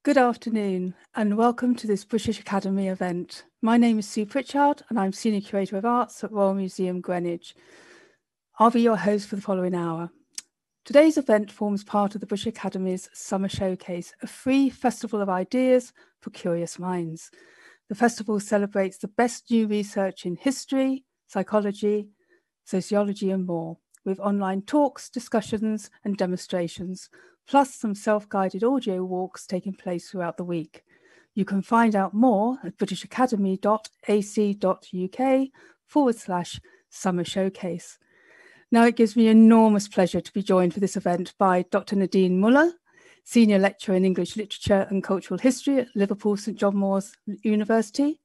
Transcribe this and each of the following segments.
Good afternoon and welcome to this British Academy event. My name is Sue Pritchard and I'm Senior Curator of Arts at Royal Museum Greenwich. I'll be your host for the following hour. Today's event forms part of the British Academy's Summer Showcase, a free festival of ideas for curious minds. The festival celebrates the best new research in history, psychology, sociology and more, with online talks, discussions and demonstrations, plus some self-guided audio walks taking place throughout the week. You can find out more at britishacademy.ac.uk/summer showcase. Now it gives me enormous pleasure to be joined for this event by Dr. Nadine Muller, Senior Lecturer in English Literature and Cultural History at Liverpool St John Moores University,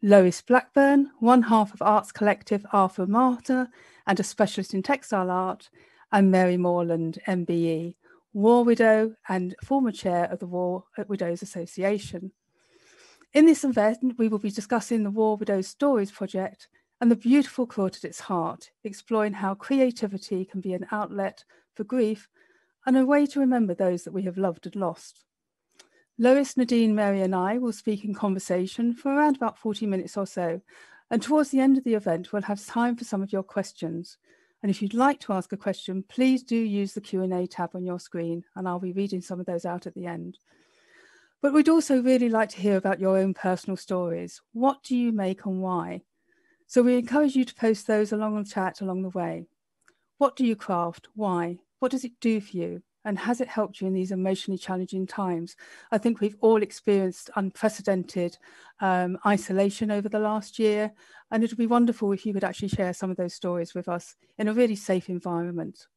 Lois Blackburn, one half of arts collective arthur+martha and a specialist in textile art, and Mary Morland, MBE, War Widow and former chair of the War Widows Association. In this event, we will be discussing the War Widows Stories project and the beautiful quilt at its heart, exploring how creativity can be an outlet for grief and a way to remember those that we have loved and lost. Lois, Nadine, Mary and I will speak in conversation for around about 40 minutes or so. And towards the end of the event, we'll have time for some of your questions. And if you'd like to ask a question, please do use the Q&A tab on your screen, and I'll be reading some of those out at the end. But we'd also really like to hear about your own personal stories. What do you make and why? So we encourage you to post those along the chat along the way. What do you craft? Why? What does it do for you? And has it helped you in these emotionally challenging times? I think we've all experienced unprecedented isolation over the last year, and it would be wonderful if you could actually share some of those stories with us in a really safe environment.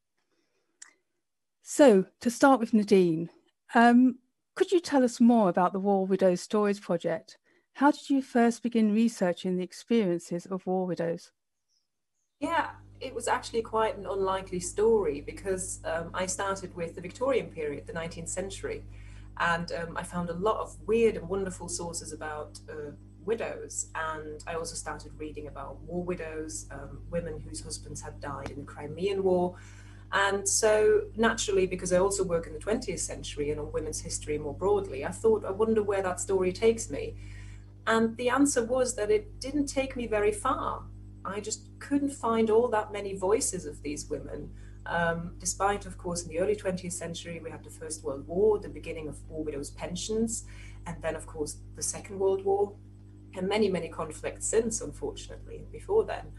So to start with Nadine, could you tell us more about the War Widows Stories project? How did you first begin researching the experiences of war widows? Yeah, it was actually quite an unlikely story because I started with the Victorian period, the 19th century, and I found a lot of weird and wonderful sources about widows. And I also started reading about war widows, women whose husbands had died in the Crimean War. And so naturally, because I also work in the 20th century and on women's history more broadly, I thought, I wonder where that story takes me. And the answer was that it didn't take me very far. I just couldn't find all that many voices of these women. Despite, of course, in the early 20th century, we had the First World War, the beginning of war widows' pensions, and then, of course, the Second World War, and many, many conflicts since, unfortunately, before then.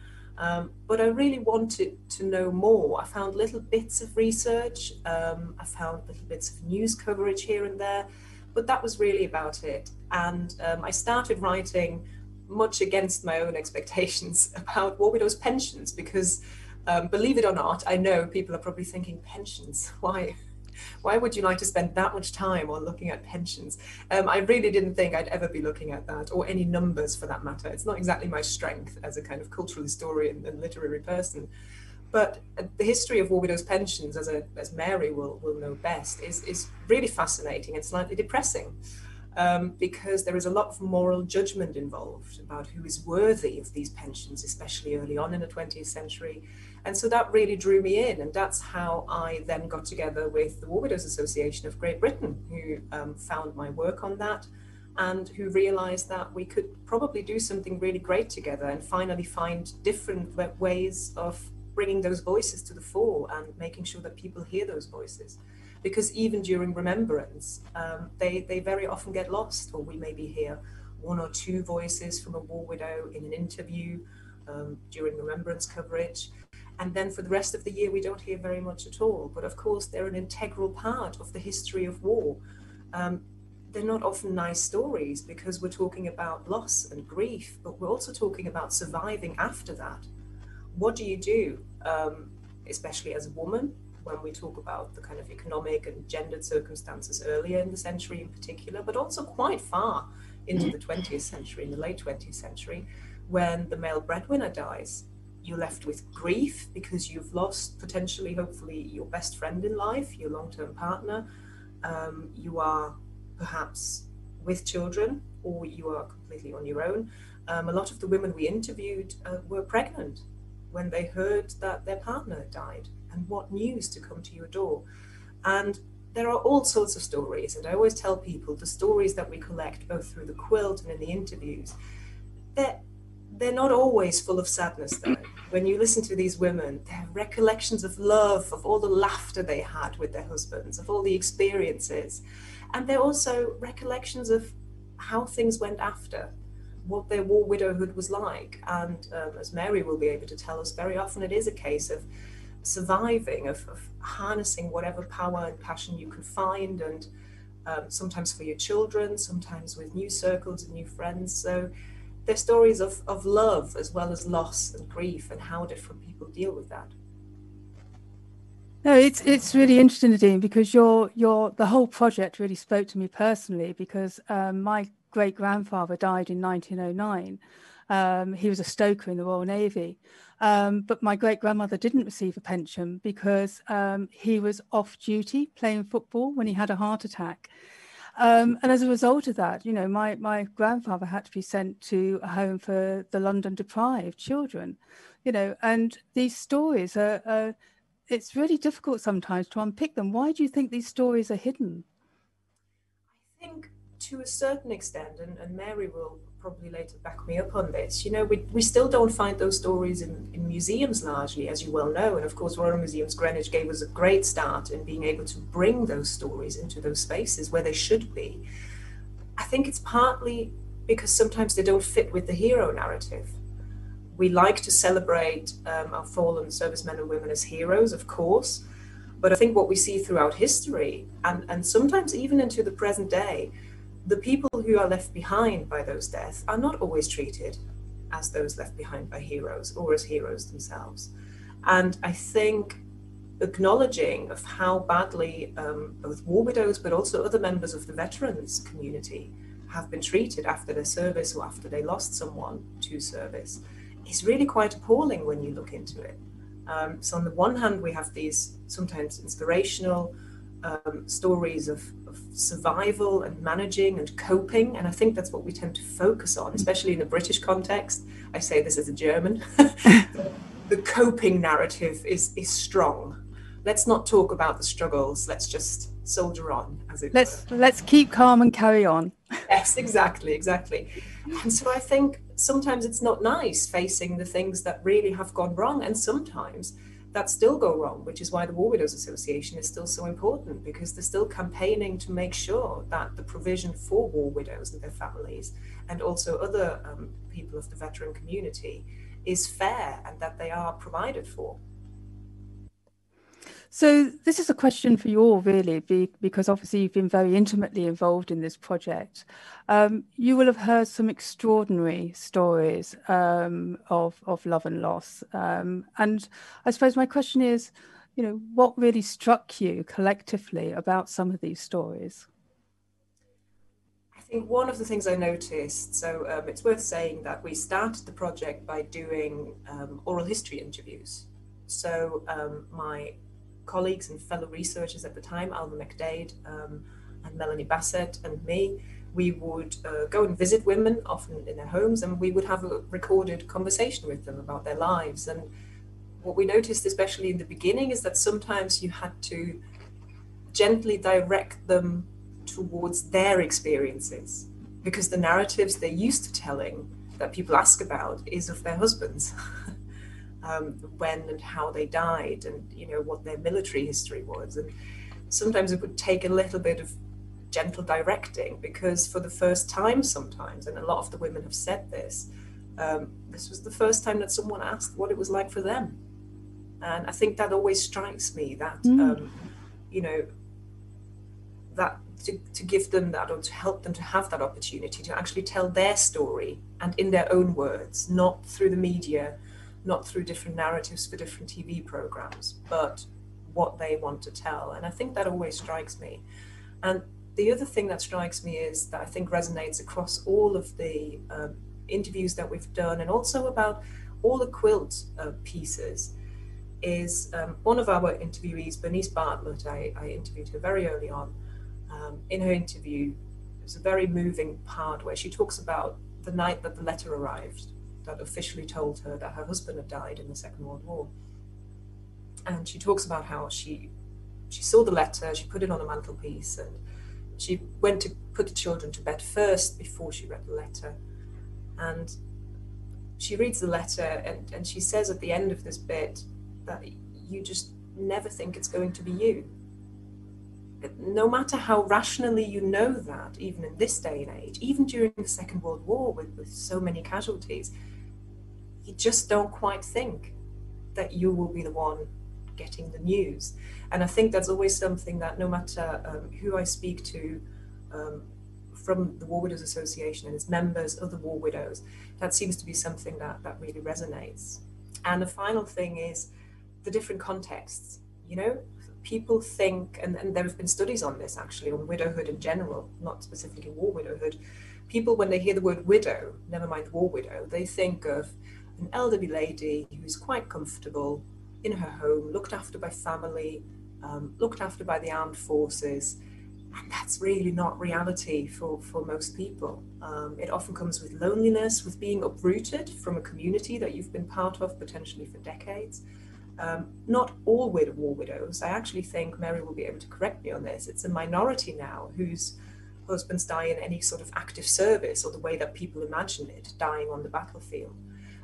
But I really wanted to know more. I found little bits of research, I found little bits of news coverage here and there, but that was really about it. And I started writing much against my own expectations about war widows' pensions because, believe it or not, I know people are probably thinking, pensions, why? Why would you like to spend that much time on looking at pensions? I really didn't think I'd ever be looking at that, or any numbers for that matter. It's not exactly my strength as a kind of cultural historian and literary person. But the history of war widows' pensions, as Mary will know best, is really fascinating and slightly depressing. Because there is a lot of moral judgment involved about who is worthy of these pensions, especially early on in the 20th century. And so that really drew me in. And that's how I then got together with the War Widows Association of Great Britain, who found my work on that and who realized that we could probably do something really great together and finally find different ways of bringing those voices to the fore and making sure that people hear those voices. Because even during remembrance, they very often get lost, or we maybe hear one or two voices from a war widow in an interview during remembrance coverage. And then for the rest of the year, we don't hear very much at all. But of course, they're an integral part of the history of war. They're not often nice stories because we're talking about loss and grief, but we're also talking about surviving after that. What do you do, especially as a woman, when we talk about the kind of economic and gendered circumstances earlier in the century in particular, but also quite far into the 20th century, in the late 20th century, when the male breadwinner dies? You're left with grief because you've lost potentially, hopefully, your best friend in life, your long-term partner. You are perhaps with children, or you are completely on your own. A lot of the women we interviewed were pregnant when they heard that their partner died, and what news to come to your door. And there are all sorts of stories, and I always tell people the stories that we collect both through the quilt and in the interviews, they're not always full of sadness though. When you listen to these women, they're recollections of love, of all the laughter they had with their husbands, of all the experiences. And they're also recollections of how things went after, what their war widowhood was like. And as Mary will be able to tell us, very often it is a case of surviving, of harnessing whatever power and passion you can find, and sometimes for your children, sometimes with new circles and new friends. So they're stories of love as well as loss and grief, and how different people deal with that. No, it's really interesting, Nadine, because the whole project really spoke to me personally, because my great grandfather died in 1909. He was a stoker in the Royal Navy, but my great grandmother didn't receive a pension because he was off duty playing football when he had a heart attack. And as a result of that, my grandfather had to be sent to a home for the London deprived children, and these stories it's really difficult sometimes to unpick them. Why do you think these stories are hidden? I think to a certain extent, and Mary will probably later back me up on this, we still don't find those stories in museums largely, as you well know. And of course, Royal Museums Greenwich gave us a great start in being able to bring those stories into those spaces where they should be. I think it's partly because sometimes they don't fit with the hero narrative. We like to celebrate our fallen servicemen and women as heroes, of course, but I think what we see throughout history, and sometimes even into the present day, the people who are left behind by those deaths are not always treated as those left behind by heroes or as heroes themselves. And I think acknowledging of how badly both war widows but also other members of the veterans community have been treated after their service or after they lost someone to service is really quite appalling when you look into it. So on the one hand, we have these sometimes inspirational stories of survival and managing and coping, and I think that's what we tend to focus on, especially in the British context. I say this as a German. The coping narrative is strong. Let's not talk about the struggles. Let's just soldier on, as it were. Let's keep calm and carry on. Yes, exactly. And so I think sometimes it's not nice facing the things that really have gone wrong, and sometimes that still go wrong, which is why the War Widows Association is still so important, because they're still campaigning to make sure that the provision for war widows and their families, and also other people of the veteran community, is fair and that they are provided for. So this is a question for you all, really, because obviously you've been very intimately involved in this project. You will have heard some extraordinary stories of love and loss. And I suppose my question is, what really struck you collectively about some of these stories? I think one of the things I noticed, so it's worth saying that we started the project by doing oral history interviews. So my colleagues and fellow researchers at the time, Alma McDade and Melanie Bassett and me, we would go and visit women, often in their homes, and we would have a recorded conversation with them about their lives. And what we noticed, especially in the beginning, is that sometimes you had to gently direct them towards their experiences, because the narratives they're used to telling that people ask about is of their husbands. When and how they died, and what their military history was. And sometimes it would take a little bit of gentle directing, because for the first time sometimes, and a lot of the women have said this, this was the first time that someone asked what it was like for them. And I think that always strikes me that that to give them that, or to help them to have that opportunity to actually tell their story, and in their own words, not through the media, not through different narratives for different TV programs, but what they want to tell. And I think that always strikes me. And the other thing that strikes me is that I think resonates across all of the interviews that we've done, and also about all the quilt pieces, is one of our interviewees, Bernice Bartlett. I interviewed her very early on. In her interview, there's a very moving part where she talks about the night that the letter arrived that officially told her that her husband had died in the Second World War. And she talks about how she she saw the letter, she put it on a mantelpiece, and she went to put the children to bed first before she read the letter. And she reads the letter, and she says at the end of this bit that you just never think it's going to be you. No matter how rationally you know that, even in this day and age, even during the Second World War with so many casualties, you just don't quite think that you will be the one getting the news. And I think that's always something that no matter who I speak to from the War Widows Association and its members, other war widows, that seems to be something that really resonates. And the final thing is the different contexts. You know, people think, and there have been studies on this actually, on widowhood in general, not specifically war widowhood. People, when they hear the word widow, never mind war widow, they think of an elderly lady who's quite comfortable in her home, looked after by family, looked after by the armed forces. And that's really not reality for most people. It often comes with loneliness, with being uprooted from a community that you've been part of potentially for decades. Not all war widows. I actually think Mary will be able to correct me on this. It's a minority now whose husbands die in any sort of active service or the way that people imagine it, dying on the battlefield.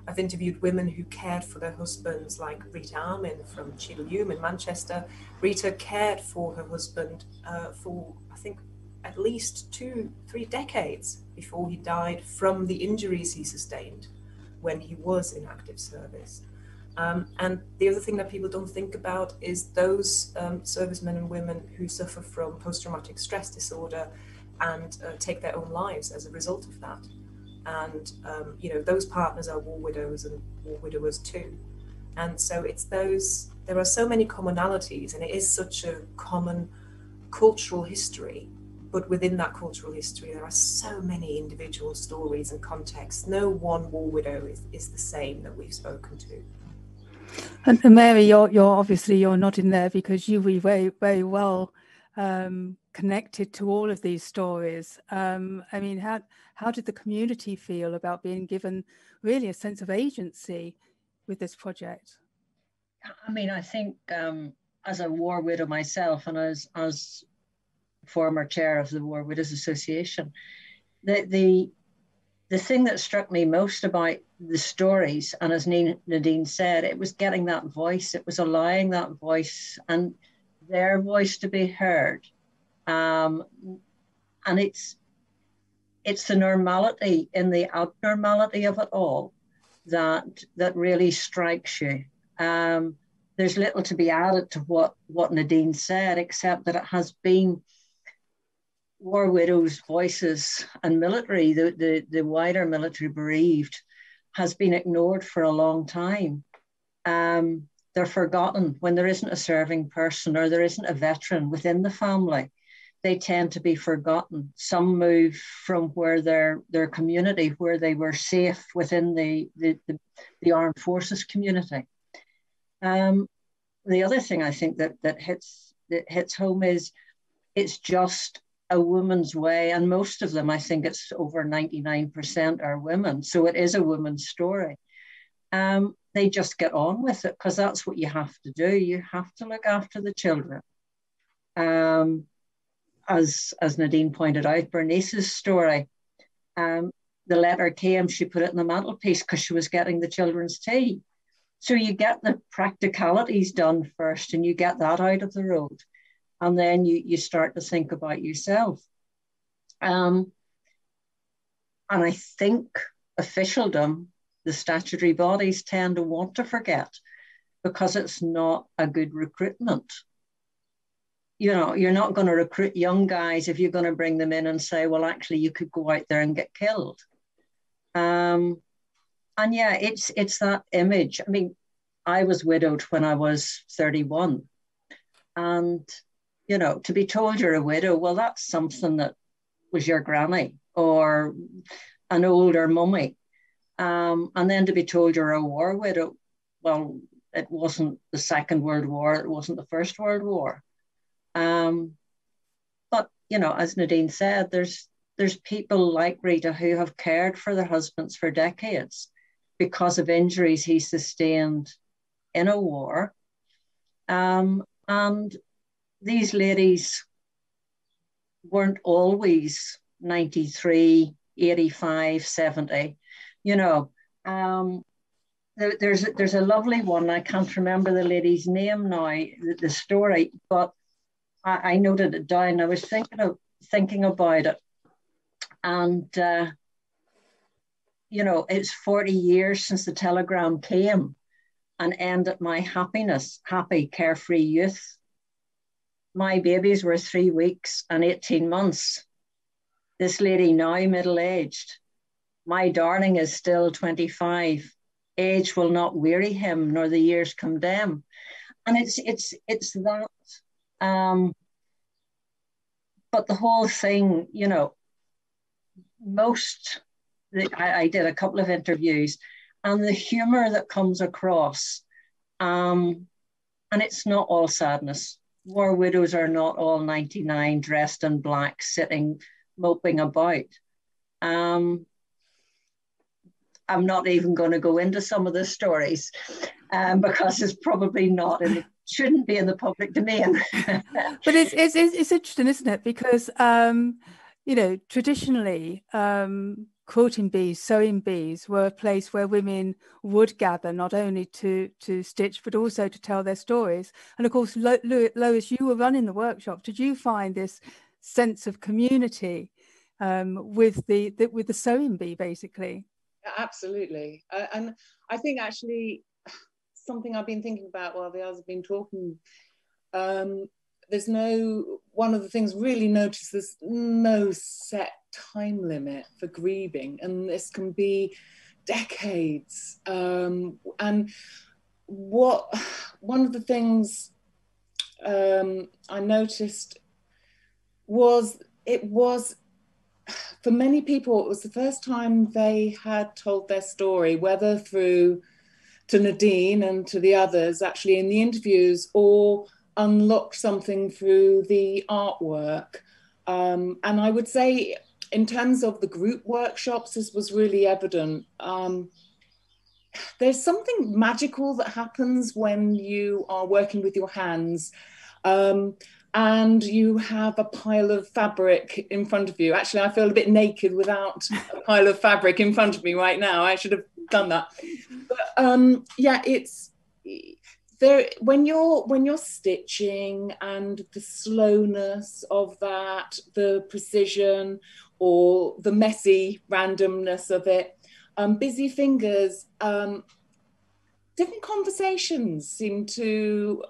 I've interviewed women who cared for their husbands, like Rita Armin from Cheadle-Hulme in Manchester. Rita cared for her husband for, I think, at least 2-3 decades before he died from the injuries he sustained when he was in active service. And the other thing that people don't think about is those servicemen and women who suffer from post-traumatic stress disorder and take their own lives as a result of that. And, you know, those partners are war widows and war widowers too. And so it's those, there are so many commonalities, and it is such a common cultural history. But within that cultural history, there are so many individual stories and contexts. No one war widow is the same that we've spoken to. And Mary, you're obviously you're not in there because you were very, very well connected to all of these stories. I mean, how did the community feel about being given really a sense of agency with this project? I mean, I think as a war widow myself, and as former chair of the War Widows Association, the thing that struck me most about the stories, and as Nadine said, it was getting that voice, it was allowing that voice and their voice to be heard. And it's the normality in the abnormality of it all that really strikes you. There's little to be added to what Nadine said, except that it has been war widows' voices and military, the wider military bereaved, has been ignored for a long time. They're forgotten when there isn't a serving person or there isn't a veteran within the family. They tend to be forgotten. Some move from where their community, where they were safe within the armed forces community. The other thing I think that hits home is it's just a woman's way, and most of them, I think it's over 99% are women, so it is a woman's story. They just get on with it because that's what you have to do. You have to look after the children. As Nadine pointed out, Bernice's story, the letter came, she put it in the mantelpiece because she was getting the children's tea. So you get the practicalities done first and you get that out of the road. And then you start to think about yourself. And I think officialdom, the statutory bodies tend to want to forget because it's not a good recruitment. You know, you're not going to recruit young guys if you're going to bring them in and say, well, actually, you could go out there and get killed. And yeah, it's that image. I mean, I was widowed when I was 31. And, you know, to be told you're a widow, well, that's something that was your granny or an older mummy. And then to be told you're a war widow, well, it wasn't the Second World War, it wasn't the First World War. But, you know, as Nadine said, there's people like Rita who have cared for their husbands for decades because of injuries he sustained in a war. And these ladies weren't always 93, 85, 70, you know. There's a lovely one, I can't remember the lady's name now, the story, but I noted it down. I was thinking about it, and you know, it's 40 years since the telegram came and ended my happy, carefree youth. My babies were 3 weeks and 18 months. This lady now middle-aged. My darling is still 25. Age will not weary him, nor the years condemn. And it's that. But the whole thing, you know, I did a couple of interviews, and the humor that comes across, and it's not all sadness. War widows are not all 99 dressed in black, sitting, moping about. I'm not even going to go into some of the stories because it's probably shouldn't be in the public domain. But it's interesting, isn't it? Because you know, traditionally, quilting bees, sewing bees were a place where women would gather not only to stitch but also to tell their stories. And of course, Lois, you were running the workshop. Did you find this sense of community with the sewing bee, basically? Absolutely. And I think actually something I've been thinking about while the others have been talking, one of the things really noticed, there's no set time limit for grieving, and this can be decades. And one of the things I noticed was for many people, it was the first time they had told their story, whether through to Nadine and to the others actually in the interviews, or unlocked something through the artwork. And I would say in terms of the group workshops, this was really evident. There's something magical that happens when you are working with your hands. And you have a pile of fabric in front of you. Actually, I feel a bit naked without a pile of fabric in front of me right now. I should have done that. But yeah, it's there when you're stitching, and the slowness of that, the precision or the messy randomness of it, busy fingers, different conversations seem to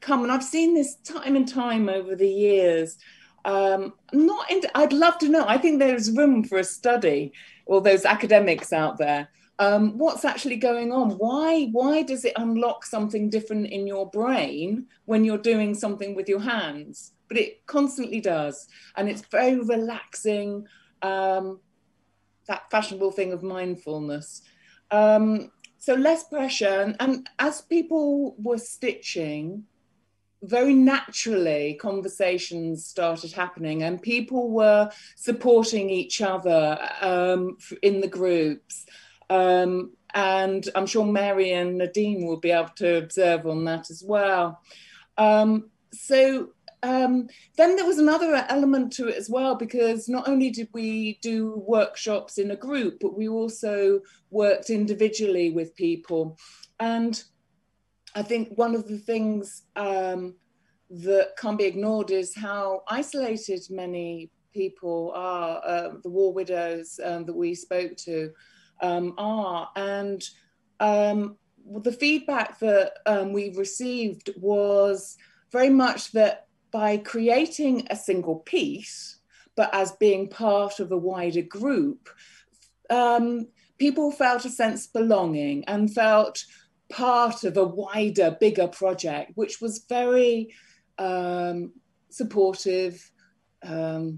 come, and I've seen this time and time over the years. I'd love to know. I think there's room for a study, all those academics out there. What's actually going on? Why does it unlock something different in your brain when you're doing something with your hands? But it constantly does, and it's very relaxing. That fashionable thing of mindfulness. So less pressure, and as people were stitching, very naturally conversations started happening, and people were supporting each other in the groups. And I'm sure Mary and Nadine will be able to observe on that as well. Then there was another element to it as well, because not only did we do workshops in a group, but we also worked individually with people. And I think one of the things that can't be ignored is how isolated many people are, the war widows that we spoke to are. And the feedback that we received was very much that by creating a single piece, but as being part of a wider group, people felt a sense of belonging and felt part of a wider, bigger project, which was very supportive, I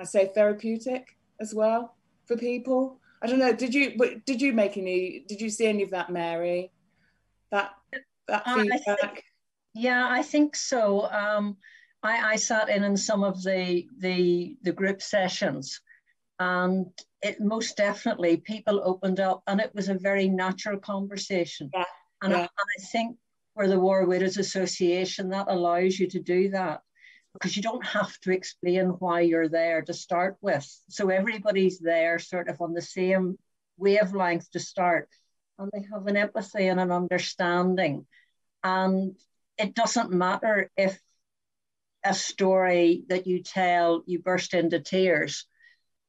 say therapeutic as well for people. I don't know, did you see any of that, Mary? That feedback? I think so. I sat in some of the group sessions, and it most definitely people opened up, and it was a very natural conversation. And I think where the War Widows Association, that allows you to do that, because you don't have to explain why you're there to start with. So everybody's there sort of on the same wavelength to start, and they have an empathy and an understanding. And it doesn't matter if a story that you tell, you burst into tears,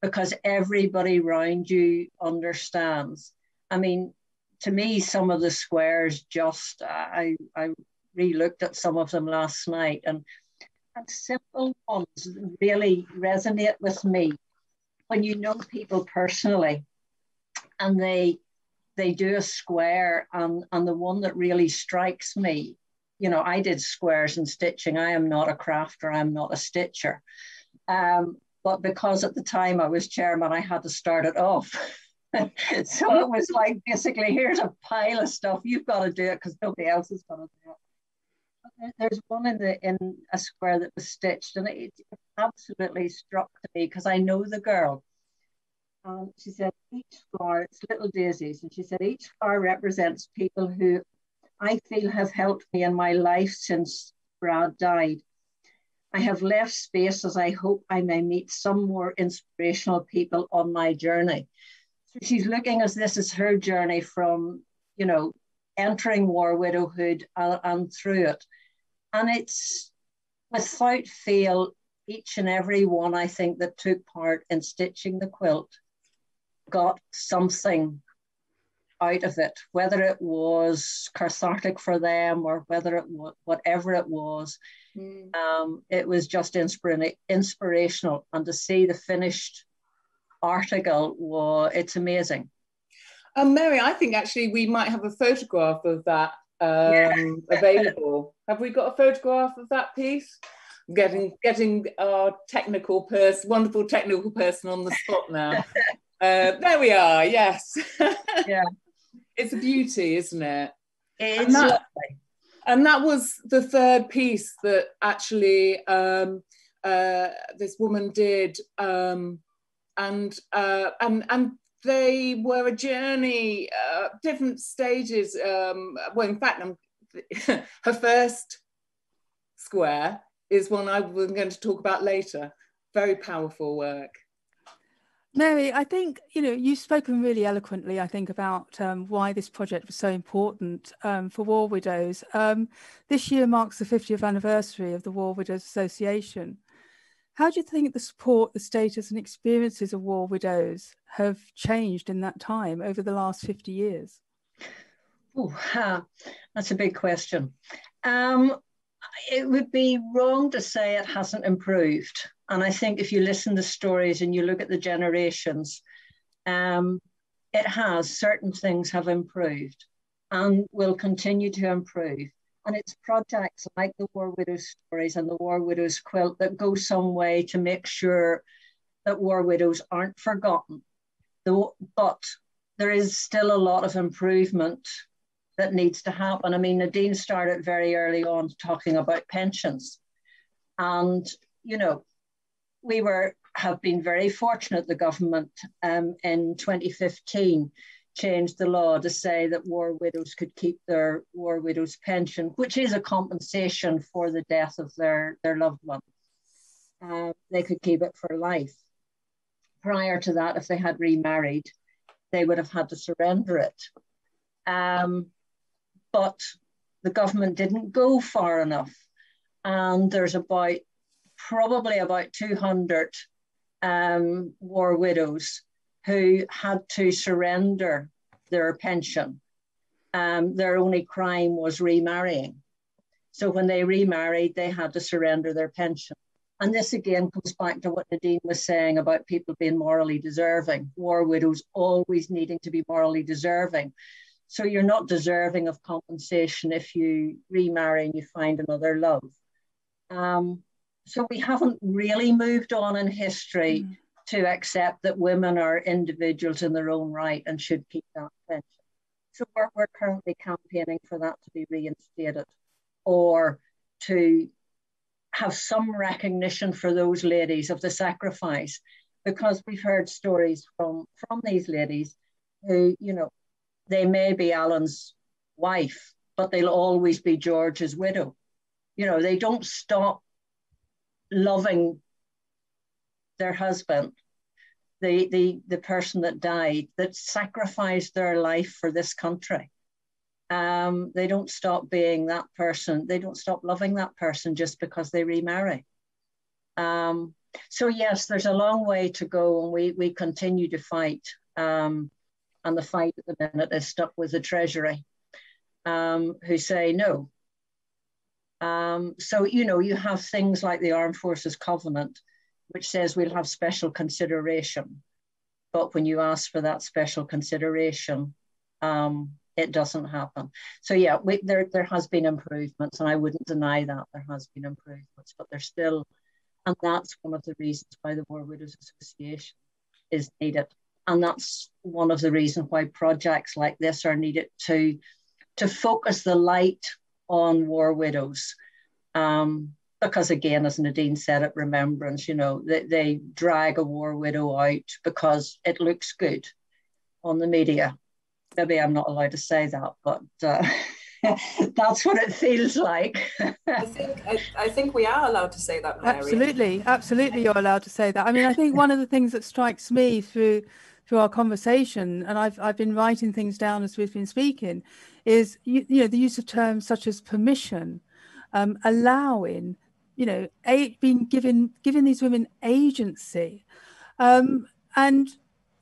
because everybody around you understands. I mean, to me, some of the squares just, I re-looked at some of them last night, and simple ones really resonate with me. When you know people personally and they do a square, and the one that really strikes me, you know, I did squares and stitching. I am not a crafter, I'm not a stitcher. But because at the time I was chairman, I had to start it off. So it was like, basically, here's a pile of stuff, you've got to do it because nobody else is going to do it. There's one in a square that was stitched, and it absolutely struck me because I know the girl. She said, each flower, it's little daisies, and she said, each flower represents people who I feel have helped me in my life since Brad died. I have left space as I hope I may meet some more inspirational people on my journey. So she's looking as this is her journey from, you know, entering war widowhood and through it. And it's without fail, each and every one, I think, that took part in stitching the quilt got something out of it, whether it was cathartic for them or whether it was whatever it was. It was just inspirational, and to see the finished article, it's amazing. Mary, I think actually we might have a photograph of that available. Have we got a photograph of that piece? Getting our wonderful technical person on the spot now. There we are. Yes. Yeah. It's a beauty, isn't it? It's lovely. And that was the third piece that actually this woman did, and they were a journey, different stages. Well, in fact, her first square is one I'm going to talk about later. Very powerful work. Mary, I think, you know, you've spoken really eloquently, I think, about why this project was so important for War Widows. This year marks the 50th anniversary of the War Widows Association. How do you think the support, the status and experiences of war widows have changed in that time over the last 50 years? That's a big question. It would be wrong to say it hasn't improved. And I think if you listen to stories and you look at the generations, it has. Certain things have improved and will continue to improve. And it's projects like the War Widows Stories and the War Widows Quilt that go some way to make sure that war widows aren't forgotten. But there is still a lot of improvement that needs to happen. I mean, Nadine started very early on talking about pensions. And, you know, we have been very fortunate. The government in 2015 changed the law to say that war widows could keep their war widows pension, which is a compensation for the death of their loved one. They could keep it for life. Prior to that, if they had remarried, they would have had to surrender it. But the government didn't go far enough. And there's probably about 200 war widows who had to surrender their pension. Their only crime was remarrying. So when they remarried, they had to surrender their pension. And this again comes back to what Nadine was saying about people being morally deserving, war widows always needing to be morally deserving. So you're not deserving of compensation if you remarry and you find another love. So we haven't really moved on in history to accept that women are individuals in their own right and should keep that pension. So we're currently campaigning for that to be reinstated, or to have some recognition for those ladies of the sacrifice, because we've heard stories from these ladies who, you know, they may be Alan's wife, but they'll always be George's widow. You know, they don't stop loving their husband, the person that died, that sacrificed their life for this country. They don't stop being that person. They don't stop loving that person just because they remarry. So yes, there's a long way to go, and we continue to fight. And the fight at the minute is stuck with the Treasury, who say no. So, you know, you have things like the Armed Forces Covenant, which says we'll have special consideration. But when you ask for that special consideration, it doesn't happen. So yeah, there has been improvements, and I wouldn't deny that there has been improvements, but there's still, and that's one of the reasons why the War Widows Association is needed. And that's one of the reasons why projects like this are needed to focus the light on war widows. Because again, as Nadine said at Remembrance, you know, they drag a war widow out because it looks good on the media. Maybe I'm not allowed to say that, but that's what it feels like. I think we are allowed to say that, Mary. Absolutely, you're allowed to say that. I mean, I think one of the things that strikes me through our conversation, and I've been writing things down as we've been speaking, is you know, the use of terms such as permission, allowing, you know, being given these women agency, and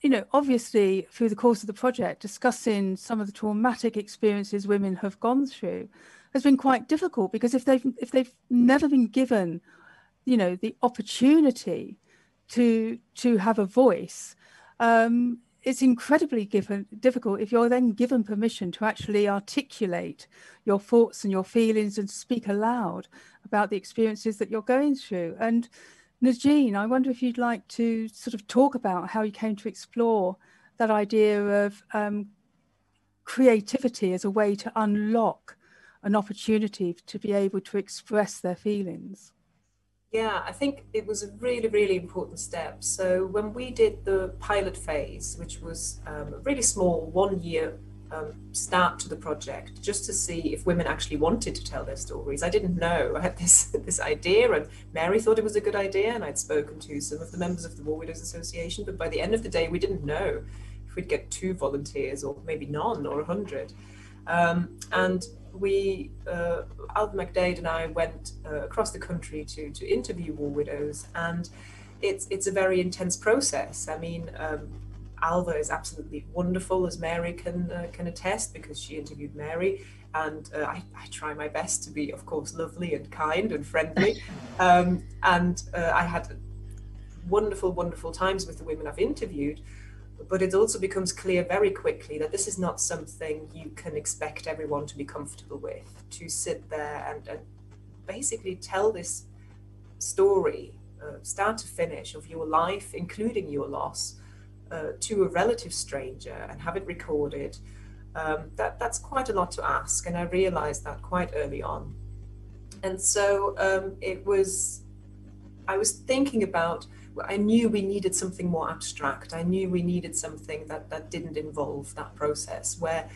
you know, obviously through the course of the project, discussing some of the traumatic experiences women have gone through has been quite difficult, because if they've never been given, you know, the opportunity to have a voice, it's incredibly difficult if you're then given permission to actually articulate your thoughts and your feelings and speak aloud about the experiences that you're going through. And Nadine, I wonder if you'd like to sort of talk about how you came to explore that idea of creativity as a way to unlock an opportunity to be able to express their feelings. Yeah, I think it was a really, really important step. So when we did the pilot phase, which was a really small 1 year start to the project, just to see if women actually wanted to tell their stories. I didn't know. I had this idea, and Mary thought it was a good idea, and I'd spoken to some of the members of the War Widows Association, but by the end of the day, we didn't know if we'd get 2 volunteers or maybe none or 100. And we, Alva McDade and I went across the country to interview war widows, and it's a very intense process. I mean, Alva is absolutely wonderful, as Mary can attest, because she interviewed Mary, and I try my best to be, of course, lovely and kind and friendly, and I had wonderful, wonderful times with the women I've interviewed. But it also becomes clear very quickly that this is not something you can expect everyone to be comfortable with, to sit there and basically tell this story, start to finish, of your life, including your loss, to a relative stranger and have it recorded. That's quite a lot to ask, and I realized that quite early on. And so I was thinking about, I knew we needed something more abstract. I knew we needed something that didn't involve that process, where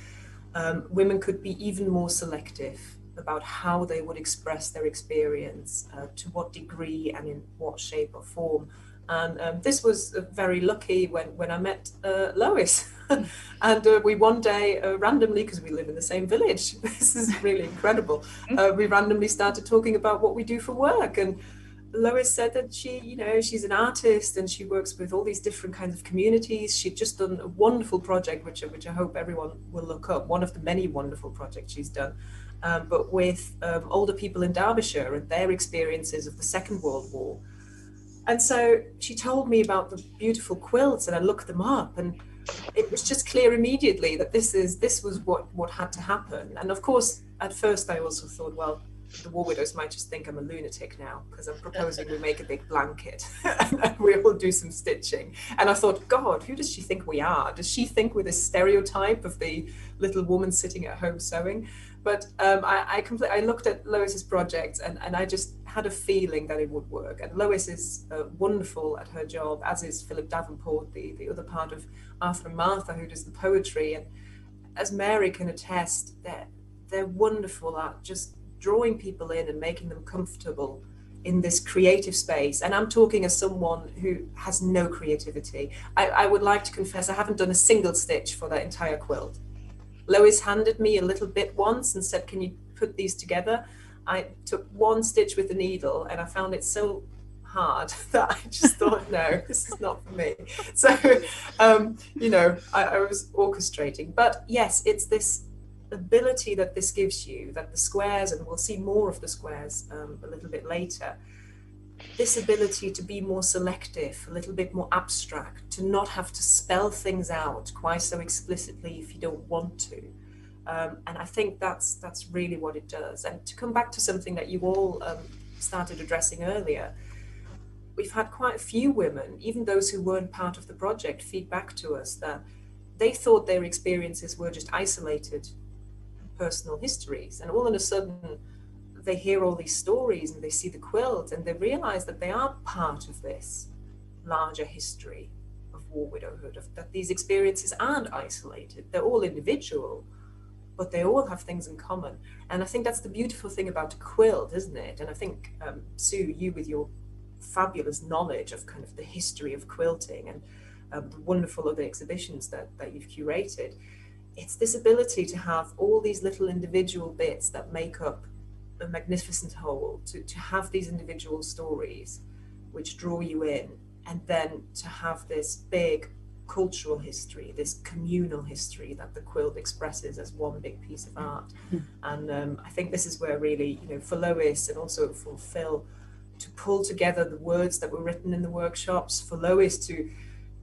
women could be even more selective about how they would express their experience, to what degree and in what shape or form. And this was very lucky when I met Lois. And we one day randomly, because we live in the same village, this is really incredible, we randomly started talking about what we do for work. And Lois said that she, you know, she's an artist and she works with all these different kinds of communities. She'd just done a wonderful project, which I hope everyone will look up, one of the many wonderful projects she's done, but with older people in Derbyshire and their experiences of the Second World War. And so she told me about the beautiful quilts, and I looked them up, and it was just clear immediately that this was what had to happen. And of course, at first I also thought, well, the war widows might just think I'm a lunatic now, because I'm proposing we make a big blanket and we all do some stitching. And I thought, God, who does she think we are? Does she think we're this stereotype of the little woman sitting at home sewing? But I looked at Lois's project, and I just had a feeling that it would work. And Lois is wonderful at her job, as is Philip Davenport, the other part of Arthur and Martha, who does the poetry. And as Mary can attest, that they're wonderful at just drawing people in and making them comfortable in this creative space. And I'm talking as someone who has no creativity. I would like to confess I haven't done a single stitch for that entire quilt. Lois handed me a little bit once and said, can you put these together? I took one stitch with the needle and I found it so hard that I just thought, no, this is not for me. So, you know, I was orchestrating. But yes, it's this ability that this gives you, that the squares, and we'll see more of the squares a little bit later, this ability to be more selective, a little bit more abstract, to not have to spell things out quite so explicitly if you don't want to. And I think that's really what it does. And to come back to something that you all started addressing earlier, we've had quite a few women, even those who weren't part of the project, feed back to us that they thought their experiences were just isolated personal histories, and all of a sudden they hear all these stories and they see the quilt and they realize that they are part of this larger history of war widowhood, that these experiences aren't isolated, they're all individual, but they all have things in common. And I think that's the beautiful thing about a quilt, isn't it? And I think Sue, you with your fabulous knowledge of kind of the history of quilting and the wonderful other exhibitions that you've curated, it's this ability to have all these little individual bits that make up a magnificent whole, to have these individual stories which draw you in, and then to have this big cultural history, this communal history that the quilt expresses as one big piece of art. And I think this is where really, you know, for Lois and also for Phil, to pull together the words that were written in the workshops, for Lois to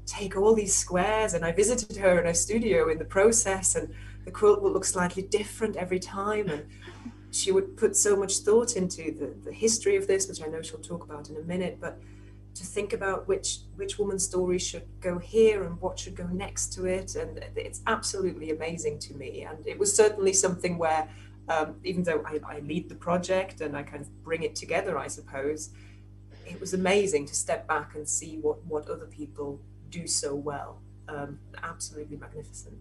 take all these squares, and I visited her in her studio in the process, and the quilt would look slightly different every time, and she would put so much thought into the history of this, which I know she'll talk about in a minute, but to think about which woman's story should go here and what should go next to it. And it's absolutely amazing to me. And it was certainly something where even though I lead the project and I kind of bring it together, I suppose, it was amazing to step back and see what other people do so well. Absolutely magnificent.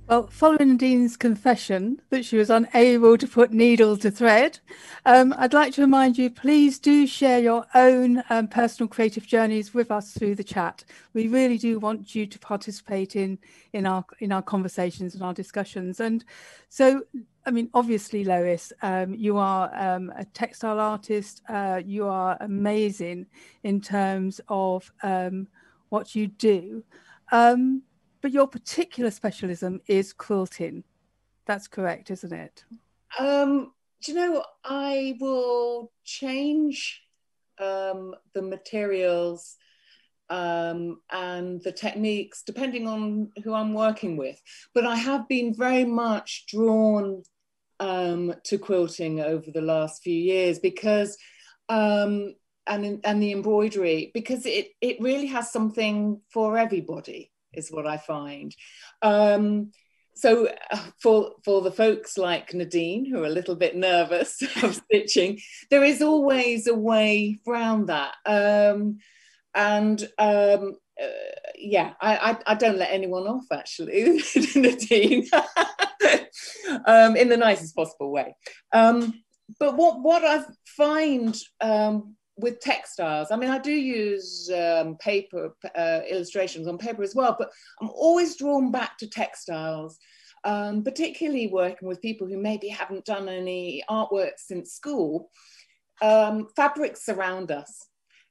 Well, following Nadine's confession that she was unable to put needle to thread, I'd like to remind you, please do share your own personal creative journeys with us through the chat. We really do want you to participate in our conversations and our discussions. And so, I mean, obviously, Lois, you are a textile artist. You are amazing in terms of what you do. But your particular specialism is quilting. That's correct, isn't it? Do you know, I will change the materials and the techniques depending on who I'm working with. But I have been very much drawn to quilting over the last few years because and the embroidery, because it really has something for everybody, is what I find. So for the folks like Nadine, who are a little bit nervous of stitching, there is always a way around that. Yeah, I don't let anyone off, actually, Nadine, in the nicest possible way. But what I find with textiles, I mean, I do use paper illustrations on paper as well, but I'm always drawn back to textiles, particularly working with people who maybe haven't done any artwork since school. Fabrics surround us.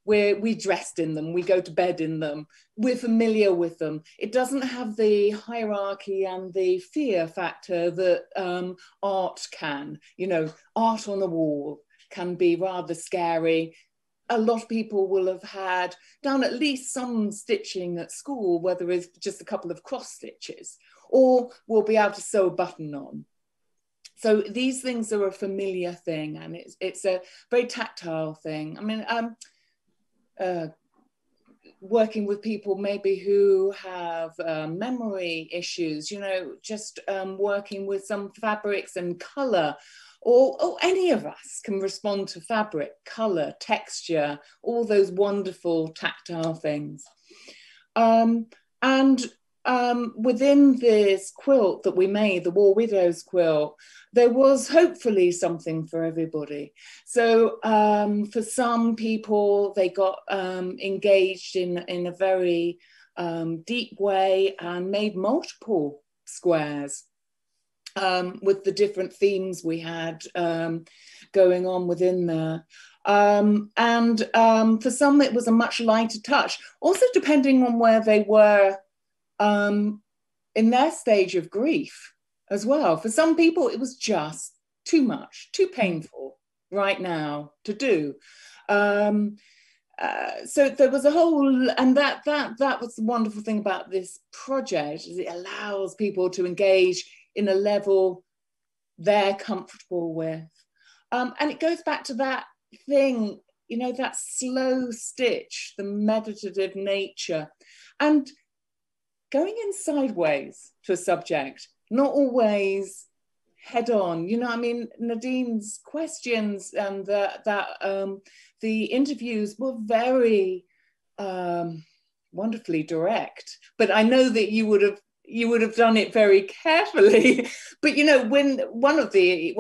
We dressed in them, we go to bed in them, we're familiar with them. It doesn't have the hierarchy and the fear factor that art can. You know, art on the wall can be rather scary. A lot of people will have done at least some stitching at school, whether it's just a couple of cross stitches, or will be able to sew a button on. So these things are a familiar thing, and it's a very tactile thing. I mean, working with people maybe who have memory issues, you know, just working with some fabrics and colour, or any of us can respond to fabric, colour, texture, all those wonderful tactile things. And within this quilt that we made, the War Widows Quilt, there was hopefully something for everybody. So for some people, they got engaged in a very deep way and made multiple squares with the different themes we had going on within there. For some, it was a much lighter touch, also depending on where they were in their stage of grief as well. For some people, it was just too much, too painful right now to do. So there was a whole, and that was the wonderful thing about this project, is it allows people to engage in a level they're comfortable with. And it goes back to that thing, you know, that slow stitch, the meditative nature, and going in sideways to a subject, not always head on. You know, I mean, Nadine's questions and the interviews were very wonderfully direct, but I know that you would have done it very carefully. But you know, when one of the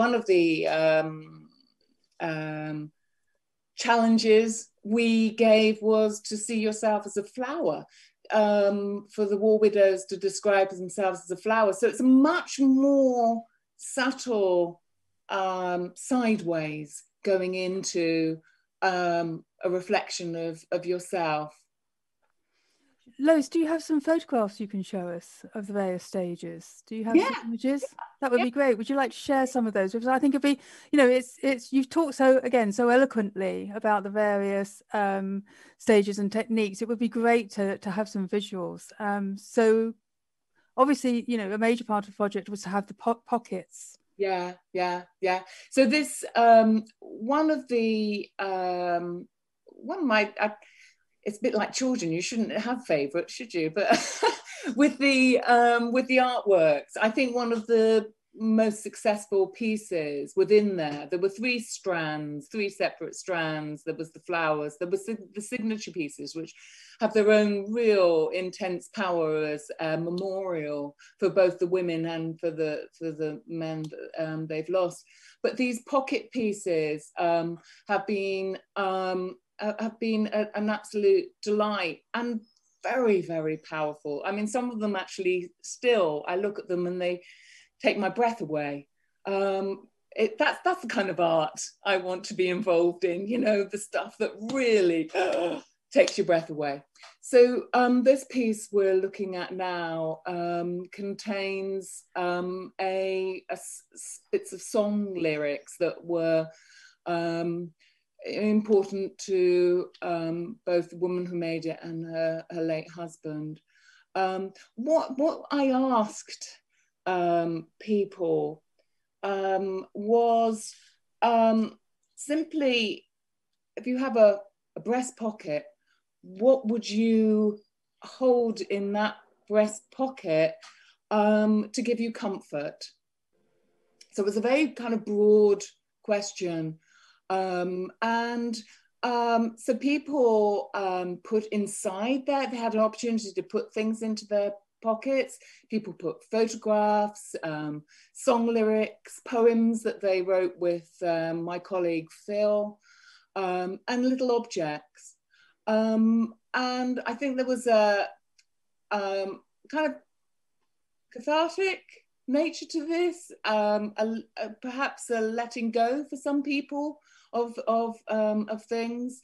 challenges we gave was to see yourself as a flower, for the War Widows to describe themselves as a flower. So it's a much more subtle sideways going into a reflection of yourself. Lois, do you have some photographs you can show us of the various stages? Do you have some images? That would be great. Would you like to share some of those? Because I think it'd be, you know, it's you've talked so eloquently about the various stages and techniques. It would be great to have some visuals. So obviously, you know, a major part of the project was to have the pockets. Yeah. So this one of my it's a bit like children. You shouldn't have favourites, should you? But with the artworks, I think one of the most successful pieces within there were three separate strands. There was the flowers, there was the signature pieces, which have their own real intense power as a memorial for both the women and for the men they've lost. But these pocket pieces have been an absolute delight and very, very powerful. I mean, some of them actually still, I look at them and they take my breath away. That's the kind of art I want to be involved in, you know, the stuff that really takes your breath away. So this piece we're looking at now contains bits of song lyrics that were important to both the woman who made it and her late husband. What I asked people was simply, if you have a breast pocket, what would you hold in that breast pocket to give you comfort? So it was a very kind of broad question. So people put inside there, they had an opportunity to put things into their pockets. People put photographs, song lyrics, poems that they wrote with my colleague Phil, and little objects. And I think there was a kind of cathartic nature to this, perhaps a letting go for some people of things.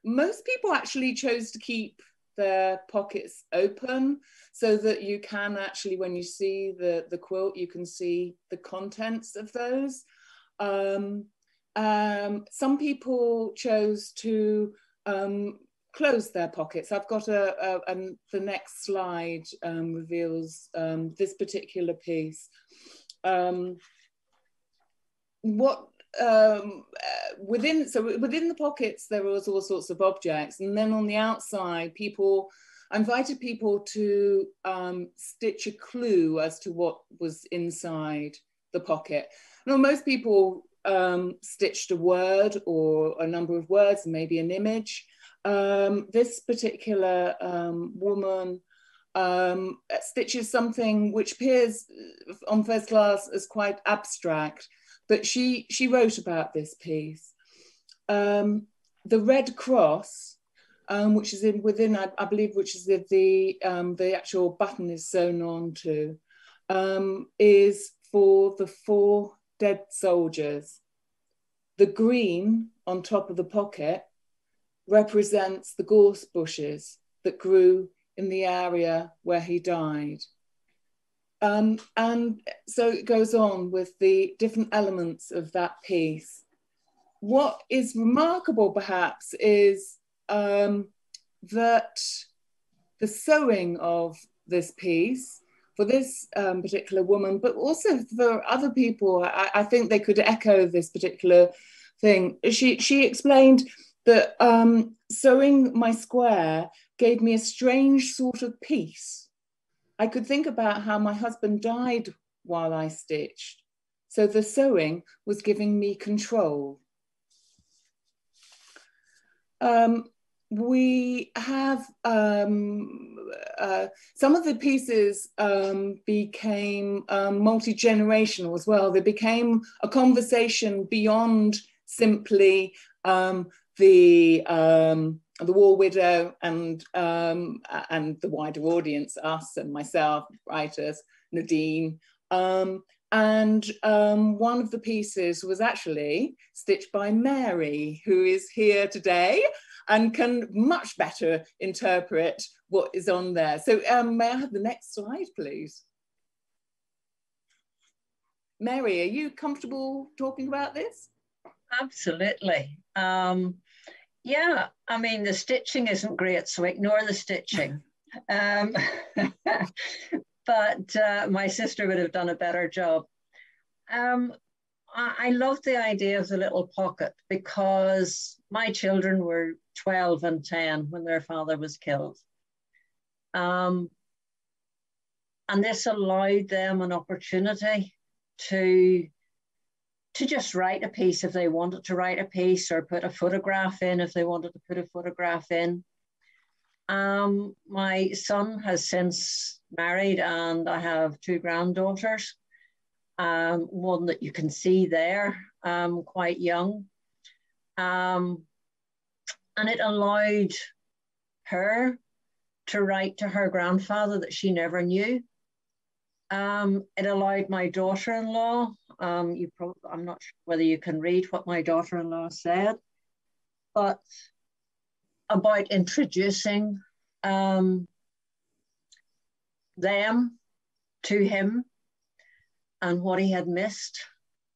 Most people actually chose to keep their pockets open so that you can actually, when you see the quilt, you can see the contents of those. Some people chose to close their pockets. I've got the next slide reveals this particular piece. Within the pockets there was all sorts of objects, and then on the outside I invited people to stitch a clue as to what was inside the pocket. Now, most people stitched a word or a number of words, maybe an image. This particular woman stitches something which appears on first glance as quite abstract, but she wrote about this piece. The Red Cross, which is within, I believe, which is the actual button is sewn onto, is for the 4 dead soldiers. The green on top of the pocket represents the gorse bushes that grew in the area where he died. And so it goes on with the different elements of that piece. What is remarkable, perhaps, is that the sewing of this piece for this particular woman, but also for other people, I think they could echo this particular thing. She explained that sewing my square gave me a strange sort of peace. I could think about how my husband died while I stitched, so the sewing was giving me control. We have some of the pieces became multi-generational as well. They became a conversation beyond simply the War Widow and the wider audience, us and myself, writers, Nadine. And one of the pieces was actually stitched by Mary, who is here today and can much better interpret what is on there. So may I have the next slide, please? Mary, are you comfortable talking about this? Absolutely. Yeah, I mean, the stitching isn't great, so ignore the stitching. But my sister would have done a better job. I love the idea of the little pocket because my children were 12 and 10 when their father was killed. And this allowed them an opportunity to just write a piece if they wanted to write a piece, or put a photograph in if they wanted to put a photograph in. My son has since married, and I have 2 granddaughters. One that you can see there, quite young. And it allowed her to write to her grandfather that she never knew. It allowed my daughter-in-law, I'm not sure whether you can read what my daughter-in-law said, but about introducing them to him and what he had missed.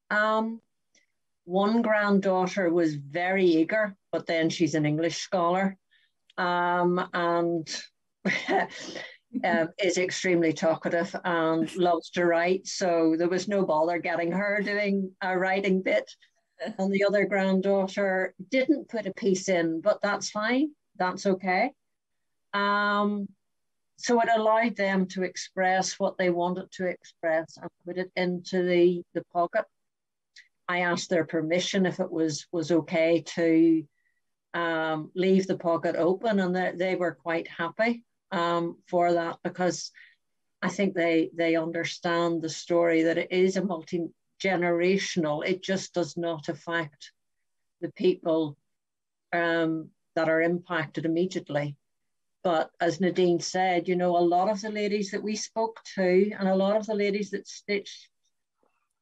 One granddaughter was very eager, but then she's an English scholar, and is extremely talkative and loves to write. So there was no bother getting her doing a writing bit. And the other granddaughter didn't put a piece in, but that's fine. That's okay. So it allowed them to express what they wanted to express and put it into the pocket. I asked their permission if it was okay to leave the pocket open, and they were quite happy for that, because I think they understand the story, that it is a multi-generational. It just does not affect the people that are impacted immediately. But as Nadine said, you know, a lot of the ladies that we spoke to and a lot of the ladies that stitched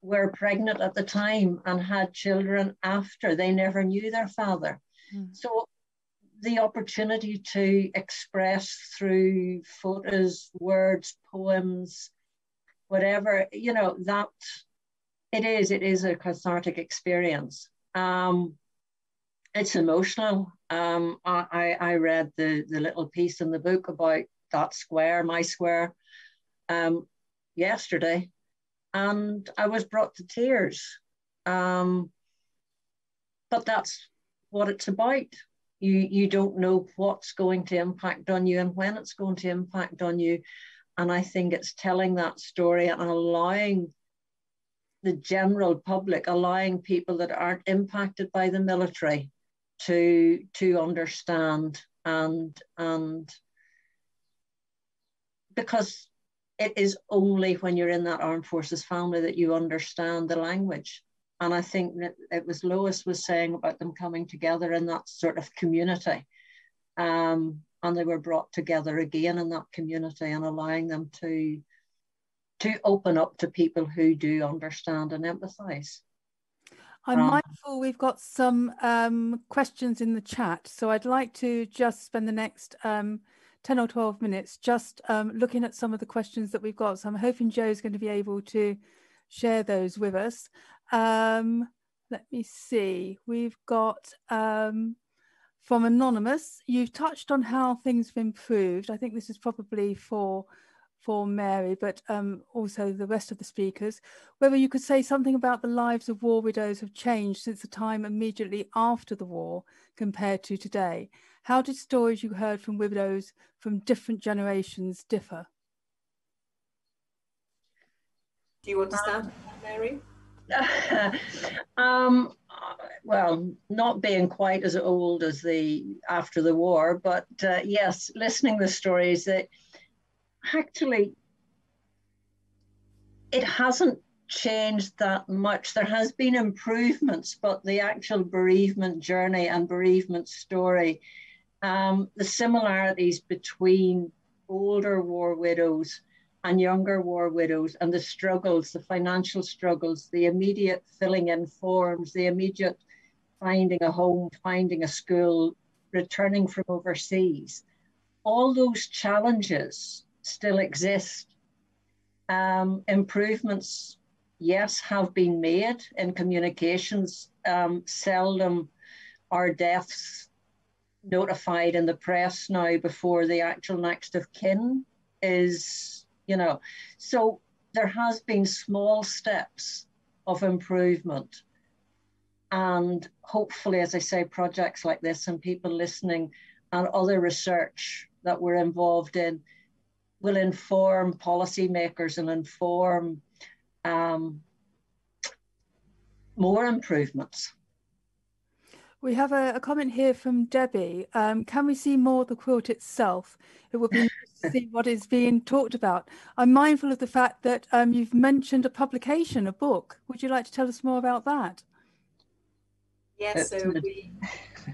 were pregnant at the time and had children after. They never knew their father. So the opportunity to express through photos, words, poems, whatever, you know, that it is a cathartic experience. It's emotional. I read the little piece in the book about that square, my square, yesterday, and I was brought to tears. But that's what it's about. You don't know what's going to impact on you and when it's going to impact on you. And I think it's telling that story and allowing the general public, allowing people that aren't impacted by the military to understand and because it is only when you're in that armed forces family that you understand the language. And I think that it was Lois was saying about them coming together in that sort of community. And they were brought together again in that community and allowing them to open up to people who do understand and empathize. I'm mindful we've got some questions in the chat, so I'd like to just spend the next 10 or 12 minutes just looking at some of the questions that we've got. So I'm hoping Joe's going to be able to share those with us. Let me see. We've got from Anonymous, you've touched on how things have improved. I think this is probably for Mary, but also the rest of the speakers, whether you could say something about the lives of war widows have changed since the time immediately after the war compared to today. How did stories you heard from widows from different generations differ? Do you want to start, Mary? Well, not being quite as old as after the war, but yes, listening to the stories, that actually it hasn't changed that much. There has been improvements, but the actual bereavement journey and bereavement story, the similarities between older war widows and younger war widows, and the struggles, the financial struggles, the immediate filling in forms, the immediate finding a home, finding a school, returning from overseas, all those challenges still exist. Improvements, yes, have been made in communications. Seldom are deaths notified in the press now before the actual next of kin is, so there has been small steps of improvement. And hopefully, as I say, projects like this and people listening and other research that we're involved in will inform policymakers and inform more improvements. We have a comment here from Debbie. Can we see more of the quilt itself? It would be nice to see what is being talked about. I'm mindful of the fact that you've mentioned a publication, a book. Would you like to tell us more about that? Yes, so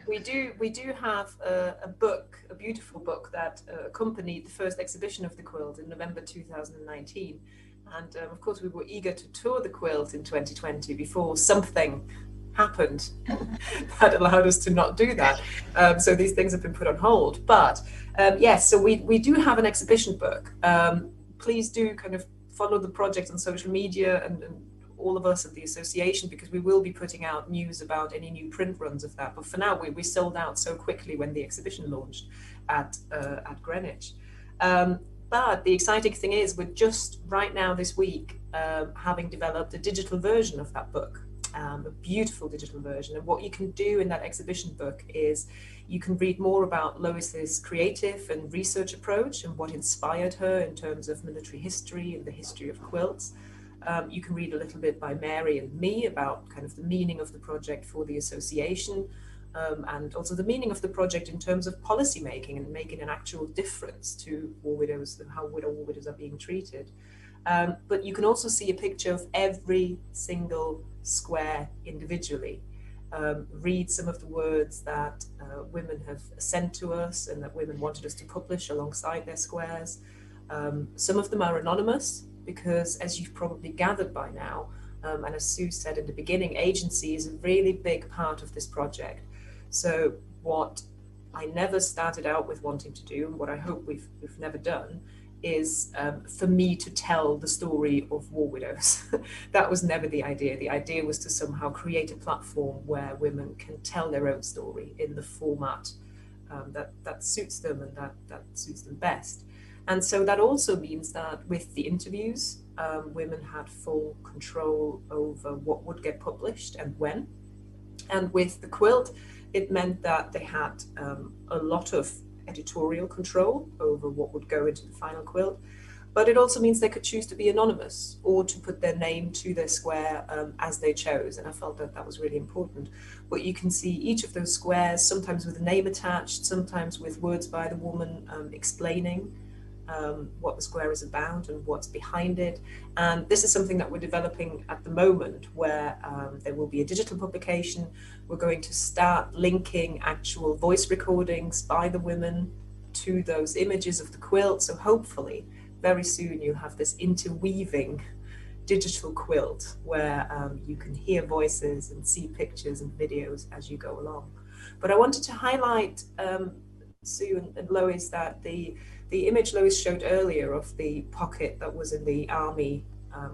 we do have a book, a beautiful book that accompanied the first exhibition of the quilt in November 2019. And of course, we were eager to tour the quilt in 2020 before something happened that allowed us to not do that. So these things have been put on hold. But yes, so we do have an exhibition book. Please do kind of follow the project on social media and all of us at the association, because we will be putting out news about any new print runs of that. But for now, we sold out so quickly when the exhibition launched at Greenwich. But the exciting thing is we're just right now this week having developed a digital version of that book, a beautiful digital version. And what you can do in that exhibition book is you can read more about Lois's creative and research approach and what inspired her in terms of military history and the history of quilts. You can read a little bit by Mary and me about kind of the meaning of the project for the association, and also the meaning of the project in terms of policy making and making an actual difference to war widows and how war widows are being treated. But you can also see a picture of every single square individually. Read some of the words that women have sent to us and that women wanted us to publish alongside their squares. Some of them are anonymous, because as you've probably gathered by now, and as Sue said in the beginning, agency is a really big part of this project. So what I never started out with wanting to do, and what I hope we've never done, is for me to tell the story of war widows. That was never the idea. The idea was to somehow create a platform where women can tell their own story in the format that suits them and that suits them best. And so that also means that with the interviews, women had full control over what would get published and when. And with the quilt, it meant that they had a lot of editorial control over what would go into the final quilt. But it also means they could choose to be anonymous or to put their name to their square as they chose. And I felt that that was really important. But you can see each of those squares, sometimes with a name attached, sometimes with words by the woman explaining what the square is about and what's behind it. And this is something that we're developing at the moment, where there will be a digital publication. We're going to start linking actual voice recordings by the women to those images of the quilt. So hopefully very soon you have this interweaving digital quilt where you can hear voices and see pictures and videos as you go along. But I wanted to highlight, Sue and Lois, that the image Lois showed earlier of the pocket that was in the army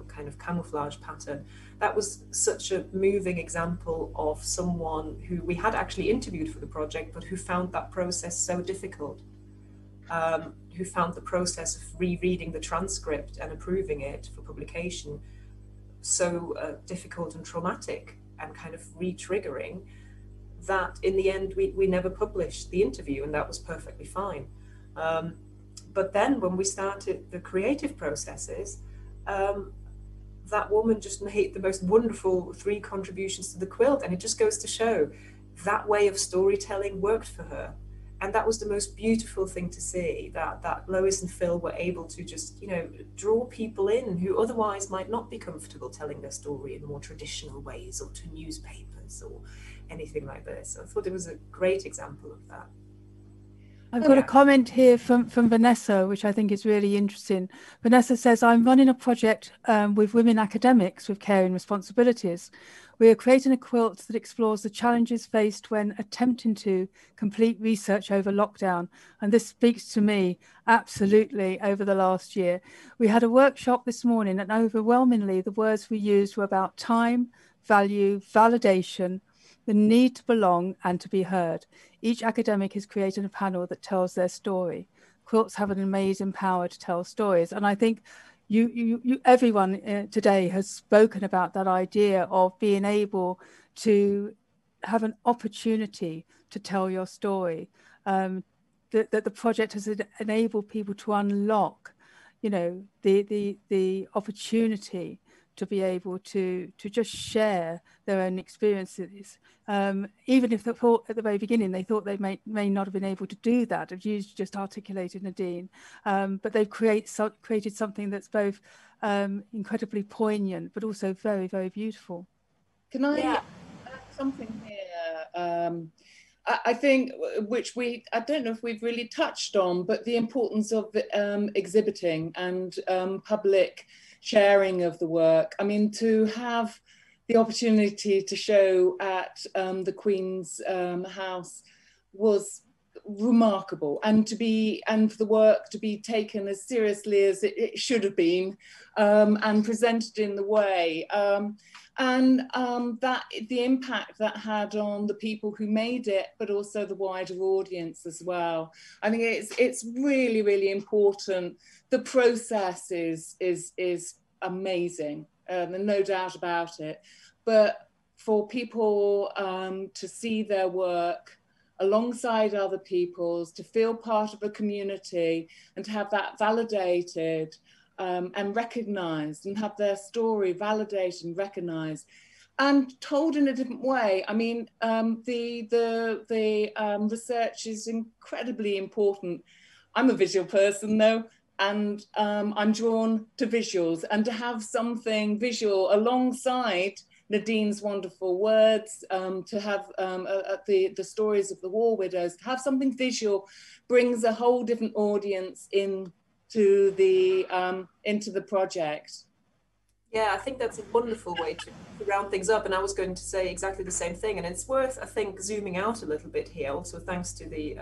kind of camouflage pattern, that was such a moving example of someone who we had actually interviewed for the project, but who found that process so difficult, who found the process of rereading the transcript and approving it for publication so difficult and traumatic and kind of re-triggering, that in the end we never published the interview, and that was perfectly fine. But then when we started the creative processes, that woman just made the most wonderful 3 contributions to the quilt, and it just goes to show that way of storytelling worked for her. And that was the most beautiful thing to see, that Lois and Phil were able to just, draw people in who otherwise might not be comfortable telling their story in more traditional ways, or to newspapers or anything like this. I thought it was a great example of that. I've got a comment here from Vanessa, which I think is really interesting. Vanessa says, I'm running a project with women academics with caring responsibilities. We are creating a quilt that explores the challenges faced when attempting to complete research over lockdown. And this speaks to me absolutely over the last year. We had a workshop this morning, and overwhelmingly the words we used were about time, value, validation, the need to belong and to be heard. Each academic has created a panel that tells their story. Quilts have an amazing power to tell stories. And I think everyone today has spoken about that idea of being able to have an opportunity to tell your story. That the project has enabled people to unlock, the opportunity to be able to just share their own experiences, even if at the very beginning they thought they may not have been able to do that, as you just articulated, Nadine, but they've created something that's both incredibly poignant but also very, very beautiful. Can I add something here? I think, which I don't know if we've really touched on, but the importance of exhibiting and public sharing of the work. I mean, to have the opportunity to show at the Queen's house was remarkable, and for the work to be taken as seriously as it should have been, and presented in the way, that the impact that had on the people who made it, but also the wider audience as well. I think it's really, really important. The process is amazing, and no doubt about it. But for people to see their work alongside other people's, to feel part of a community, and to have that validated and recognised, and have their story validated and recognised, and told in a different way. I mean, the research is incredibly important. I'm a visual person though, and I'm drawn to visuals, and to have something visual alongside Nadine's wonderful words, to have the stories of the War Widows, to have something visual brings a whole different audience into the project. Yeah, I think that's a wonderful way to round things up. And I was going to say exactly the same thing. And it's worth, I think, zooming out a little bit here, also thanks to the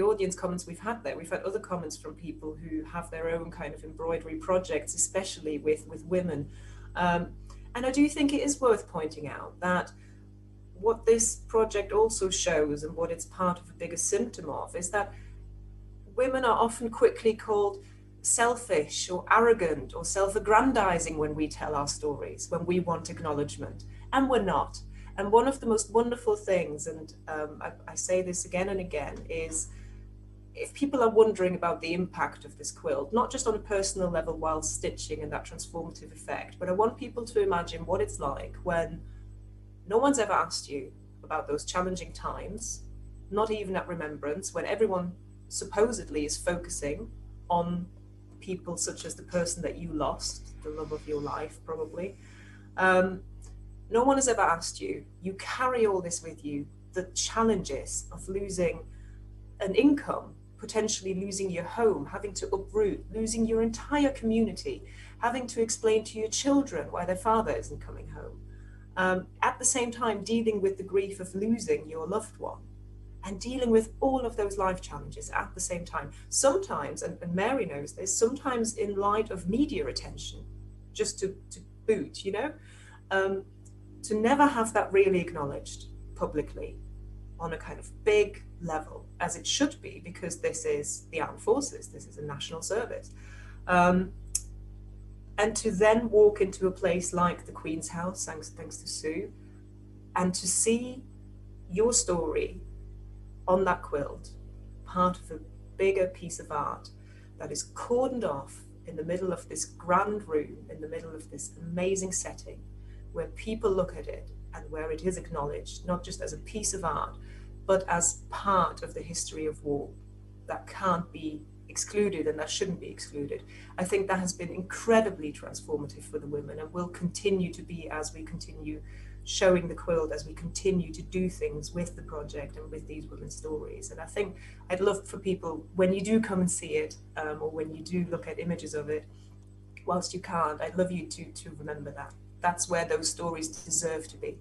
audience comments we've had there. We've had other comments from people who have their own kind of embroidery projects, especially with women. And I do think it is worth pointing out that what this project also shows, and what it's part of a bigger symptom of, is that women are often quickly called selfish or arrogant or self-aggrandizing when we tell our stories, when we want acknowledgement, and we're not. And one of the most wonderful things, and I say this again and again, is if people are wondering about the impact of this quilt, not just on a personal level while stitching and that transformative effect, but I want people to imagine what it's like when no one's ever asked you about those challenging times, not even at Remembrance, when everyone supposedly is focusing on people such as the person that you lost, the love of your life, probably. No one has ever asked you. You carry all this with you, the challenges of losing an income, potentially losing your home, having to uproot, losing your entire community, having to explain to your children why their father isn't coming home. At the same time, dealing with the grief of losing your loved one, and dealing with all of those life challenges at the same time. Sometimes, and Mary knows this, sometimes in light of media attention, just to boot, you know, to never have that really acknowledged publicly on a kind of big level, as it should be, because this is the armed forces, this is a national service. And to then walk into a place like the Queen's House, thanks to Sue, and to see your story on that quilt, part of a bigger piece of art that is cordoned off in the middle of this grand room, in the middle of this amazing setting, where people look at it and where it is acknowledged, not just as a piece of art, but as part of the history of war that can't be excluded and that shouldn't be excluded. I think that has been incredibly transformative for the women and will continue to be as we continue showing the quilt, as we continue to do things with the project and with these women's stories. And I think I'd love for people, when you do come and see it, or when you do look at images of it, whilst you can't, I'd love you to remember that. That's where those stories deserve to be.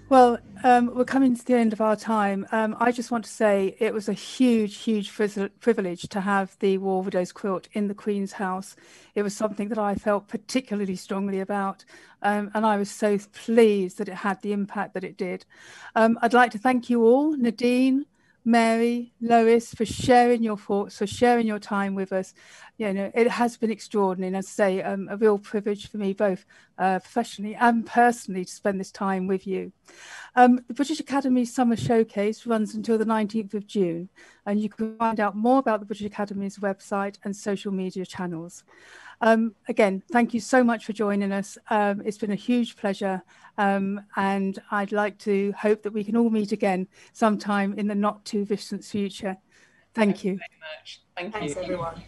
Well, we're coming to the end of our time. I just want to say it was a huge privilege to have the War Widows Quilt in the Queen's House. It was something that I felt particularly strongly about, and I was so pleased that it had the impact that it did. I'd like to thank you all, Nadine, Mary, Lois, for sharing your thoughts, for sharing your time with us. You know, it has been extraordinary, and as I say, a real privilege for me, both professionally and personally, to spend this time with you. The British Academy Summer Showcase runs until the 19th of June, and you can find out more about the British Academy's website and social media channels. Again, thank you so much for joining us. It's been a huge pleasure, and I'd like to hope that we can all meet again sometime in the not too distant future. Thank you. Very much. Thank you. Thanks, everyone.